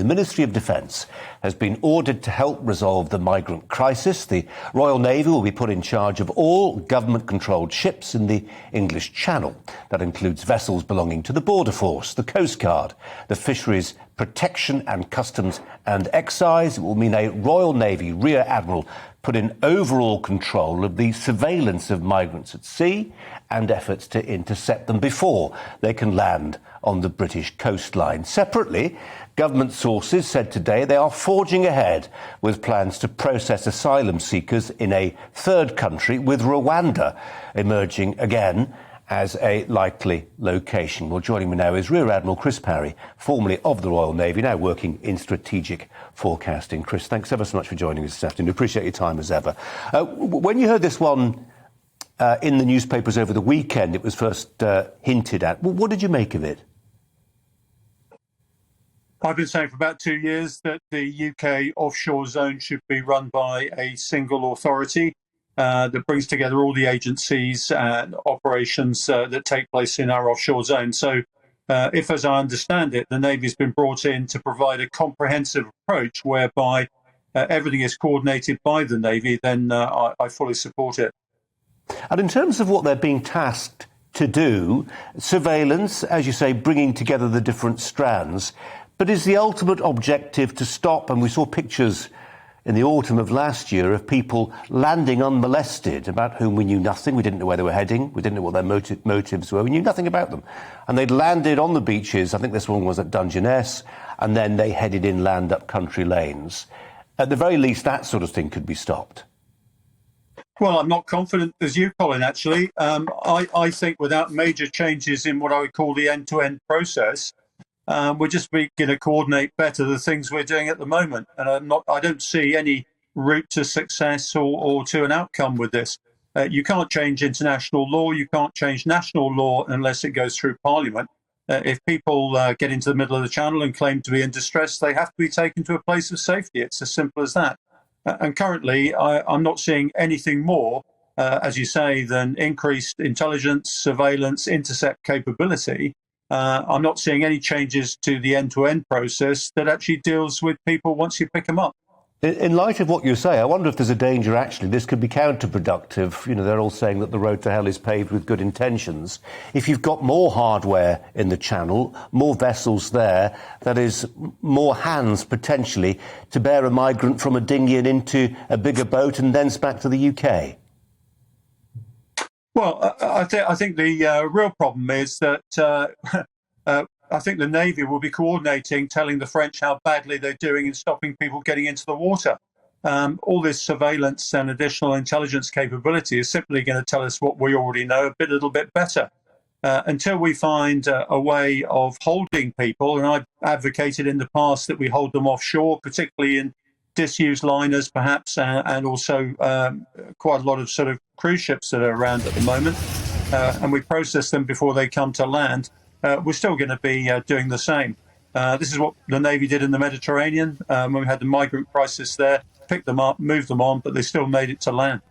The Ministry of Defence has been ordered to help resolve the migrant crisis. The Royal Navy will be put in charge of all government-controlled ships in the English Channel. That includes vessels belonging to the Border Force, the Coast Guard, the Fisheries Protection and Customs and Excise. It will mean a Royal Navy Rear Admiral put in overall control of the surveillance of migrants at sea and efforts to intercept them before they can land on the British coastline. Separately, government sources said today they are forging ahead with plans to process asylum seekers in a third country, with Rwanda emerging again as a likely location. Well, joining me now is Rear Admiral Chris Parry, formerly of the Royal Navy, now working in strategic forecasting. Chris, thanks ever so much for joining us this afternoon. Appreciate your time as ever. When you heard this one in the newspapers over the weekend, it was first hinted at. What did you make of it? I've been saying for about 2 years that the UK offshore zone should be run by a single authority that brings together all the agencies and operations that take place in our offshore zone. So if, as I understand it, the Navy's been brought in to provide a comprehensive approach whereby everything is coordinated by the Navy, then I fully support it. And in terms of what they're being tasked to do, surveillance, as you say, bringing together the different strands, but is the ultimate objective to stop, and we saw pictures in the autumn of last year of people landing unmolested, about whom we knew nothing. We didn't know where they were heading. We didn't know what their motives were. We knew nothing about them. And they'd landed on the beaches. I think this one was at Dungeness, and then they headed inland up country lanes. At the very least, that sort of thing could be stopped. Well, I'm not confident as you, Colin, actually. I think without major changes in what I would call the end-to-end process, we're just going to coordinate better the things we're doing at the moment. And I don't see any route to success or to an outcome with this. You can't change international law. You can't change national law unless it goes through Parliament. If people get into the middle of the channel and claim to be in distress, they have to be taken to a place of safety. It's as simple as that. And currently, I'm not seeing anything more, as you say, than increased intelligence, surveillance, intercept capability. I'm not seeing any changes to the end-to-end process that actually deals with people once you pick them up. In light of what you say, I wonder if there's a danger, actually, this could be counterproductive. You know, they're all saying that the road to hell is paved with good intentions. If you've got more hardware in the channel, more vessels there, that is, more hands, potentially, to bear a migrant from a dinghy and into a bigger boat and thence back to the UK. Well, I think the real problem is that I think the Navy will be coordinating, telling the French how badly they're doing in stopping people getting into the water. All this surveillance and additional intelligence capability is simply going to tell us what we already know a little bit better. Until we find a way of holding people, and I've advocated in the past that we hold them offshore, particularly in disused liners perhaps, and also quite a lot of sort of cruise ships that are around at the moment, and we process them before they come to land, we're still going to be doing the same. This is what the Navy did in the Mediterranean when we had the migrant crisis there, picked them up, moved them on, but they still made it to land.